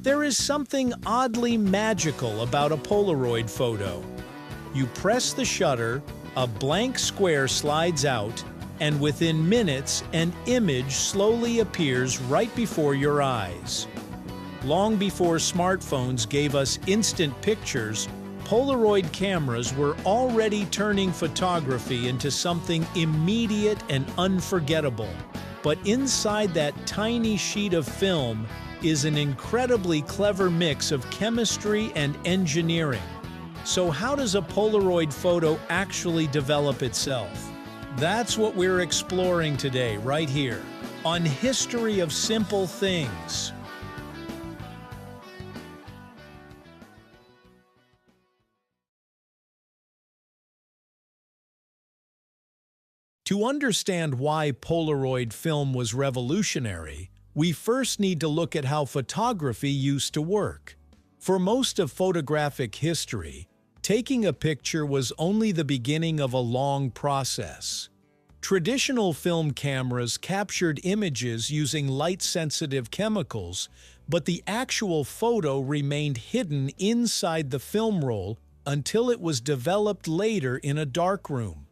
There is something oddly magical about a Polaroid photo. You press the shutter, a blank square slides out, and within minutes, an image slowly appears right before your eyes. Long before smartphones gave us instant pictures, Polaroid cameras were already turning photography into something immediate and unforgettable. But inside that tiny sheet of film is an incredibly clever mix of chemistry and engineering. So how does a Polaroid photo actually develop itself? That's what we're exploring today, right here, on History of Simple Things. To understand why Polaroid film was revolutionary, we first need to look at how photography used to work. For most of photographic history, taking a picture was only the beginning of a long process. Traditional film cameras captured images using light-sensitive chemicals, but the actual photo remained hidden inside the film roll until it was developed later in a darkroom.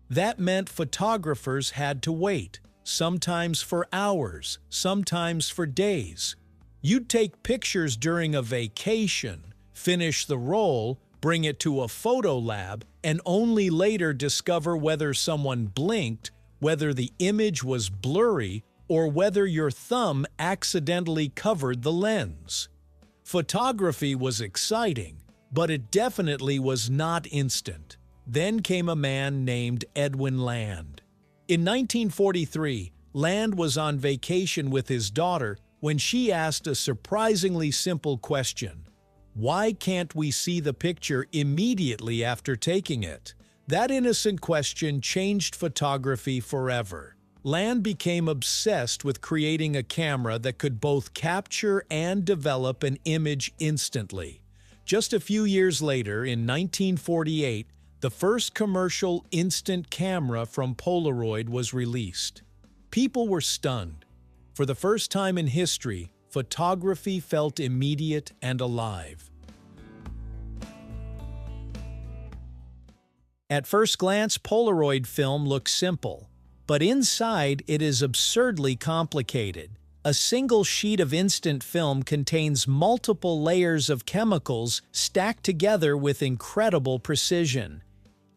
That meant photographers had to wait, sometimes for hours, sometimes for days. You'd take pictures during a vacation, finish the roll, bring it to a photo lab, and only later discover whether someone blinked, whether the image was blurry, or whether your thumb accidentally covered the lens. Photography was exciting, but it definitely was not instant. Then came a man named Edwin Land. In 1943, Land was on vacation with his daughter when she asked a surprisingly simple question. Why can't we see the picture immediately after taking it? That innocent question changed photography forever. Land became obsessed with creating a camera that could both capture and develop an image instantly. Just a few years later, in 1948, the first commercial instant camera from Polaroid was released. People were stunned. For the first time in history, photography felt immediate and alive. At first glance, Polaroid film looks simple, but inside it is absurdly complicated. A single sheet of instant film contains multiple layers of chemicals stacked together with incredible precision.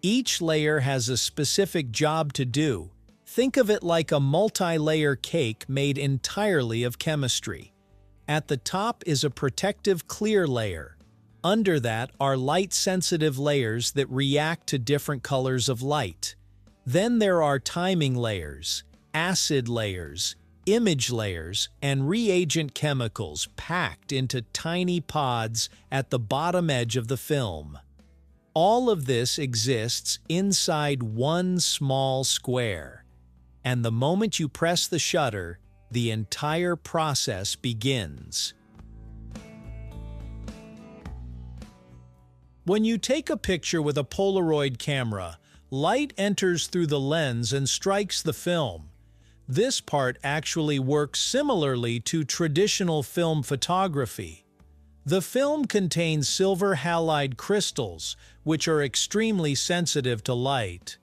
Each layer has a specific job to do. Think of it like a multi-layer cake made entirely of chemistry. At the top is a protective clear layer. Under that are light-sensitive layers that react to different colors of light. Then there are timing layers, acid layers, image layers, and reagent chemicals packed into tiny pods at the bottom edge of the film. All of this exists inside one small square, and the moment you press the shutter, the entire process begins. When you take a picture with a Polaroid camera, light enters through the lens and strikes the film. This part actually works similarly to traditional film photography. The film contains silver halide crystals, which are extremely sensitive to light.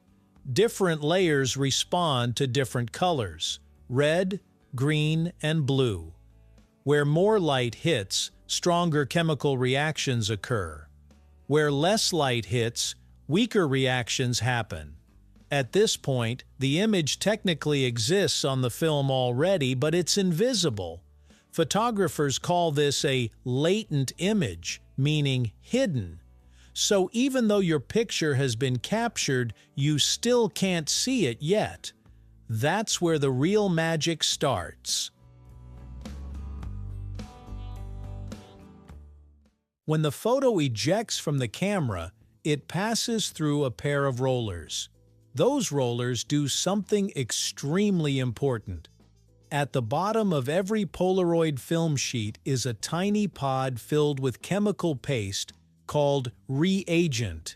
Different layers respond to different colors: red, green, and blue. Where more light hits, stronger chemical reactions occur. Where less light hits, weaker reactions happen. At this point, the image technically exists on the film already, but it's invisible. Photographers call this a latent image, meaning hidden. So even though your picture has been captured, you still can't see it yet. That's where the real magic starts. When the photo ejects from the camera, it passes through a pair of rollers. Those rollers do something extremely important. At the bottom of every Polaroid film sheet is a tiny pod filled with chemical paste called reagent.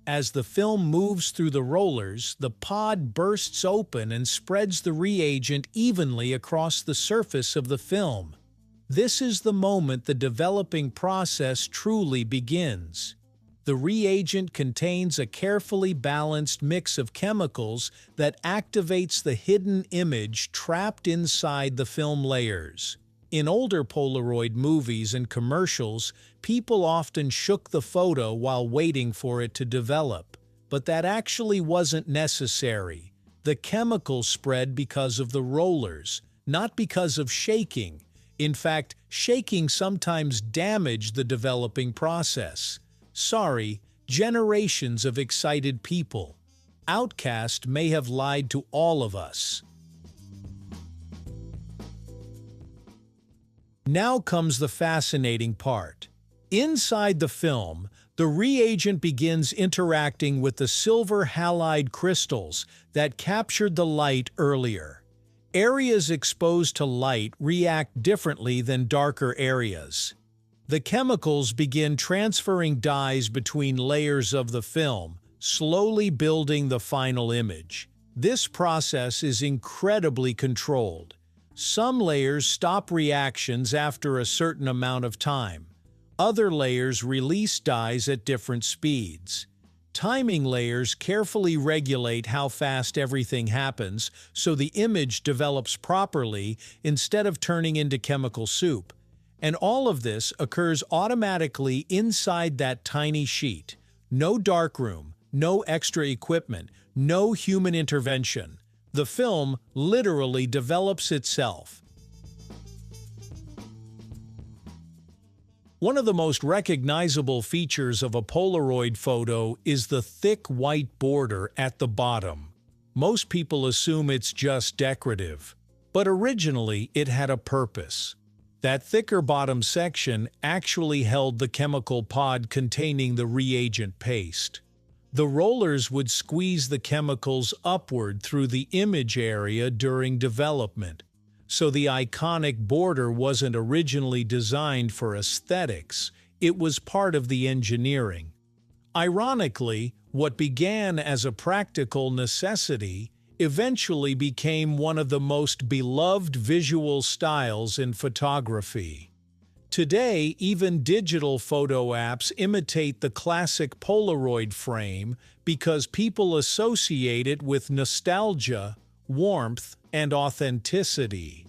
As the film moves through the rollers, the pod bursts open and spreads the reagent evenly across the surface of the film. This is the moment the developing process truly begins. The reagent contains a carefully balanced mix of chemicals that activates the hidden image trapped inside the film layers. In older Polaroid movies and commercials, people often shook the photo while waiting for it to develop. But that actually wasn't necessary. The chemicals spread because of the rollers, not because of shaking. In fact, shaking sometimes damaged the developing process. Sorry, generations of excited people. Outcast may have lied to all of us. Now comes the fascinating part. Inside the film, the reagent begins interacting with the silver halide crystals that captured the light earlier. Areas exposed to light react differently than darker areas. The chemicals begin transferring dyes between layers of the film, slowly building the final image. This process is incredibly controlled. Some layers stop reactions after a certain amount of time. Other layers release dyes at different speeds. Timing layers carefully regulate how fast everything happens so the image develops properly instead of turning into chemical soup. And all of this occurs automatically inside that tiny sheet. No darkroom, no extra equipment, no human intervention. The film literally develops itself. One of the most recognizable features of a Polaroid photo is the thick white border at the bottom. Most people assume it's just decorative, but originally it had a purpose. That thicker bottom section actually held the chemical pod containing the reagent paste. The rollers would squeeze the chemicals upward through the image area during development, so the iconic border wasn't originally designed for aesthetics, it was part of the engineering. Ironically, what began as a practical necessity eventually became one of the most beloved visual styles in photography. Today, even digital photo apps imitate the classic Polaroid frame because people associate it with nostalgia, warmth, and authenticity.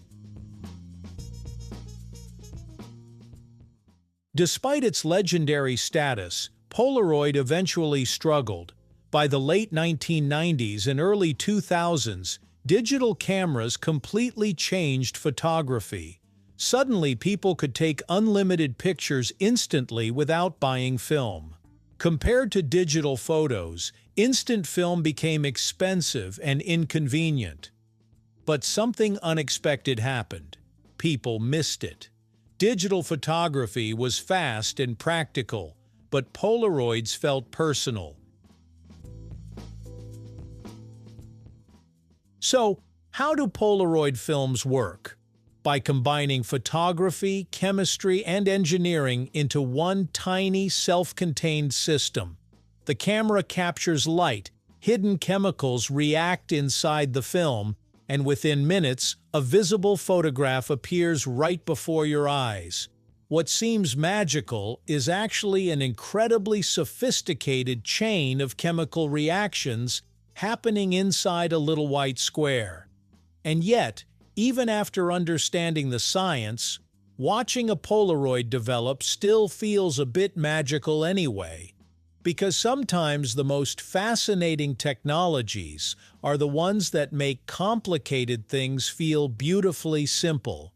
Despite its legendary status, Polaroid eventually struggled. By the late 1990s and early 2000s, digital cameras completely changed photography. Suddenly, people could take unlimited pictures instantly without buying film. Compared to digital photos, instant film became expensive and inconvenient. But something unexpected happened. People missed it. Digital photography was fast and practical, but Polaroids felt personal. So, how do Polaroid films work? By combining photography, chemistry, and engineering into one tiny, self-contained system. The camera captures light, hidden chemicals react inside the film, and within minutes, a visible photograph appears right before your eyes. What seems magical is actually an incredibly sophisticated chain of chemical reactions happening inside a little white square. And yet, even after understanding the science, watching a Polaroid develop still feels a bit magical anyway. Because sometimes the most fascinating technologies are the ones that make complicated things feel beautifully simple.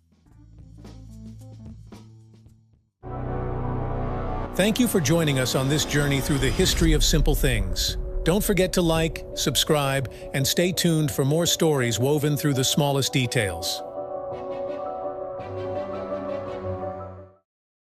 Thank you for joining us on this journey through the history of simple things. Don't forget to like, subscribe, and stay tuned for more stories woven through the smallest details.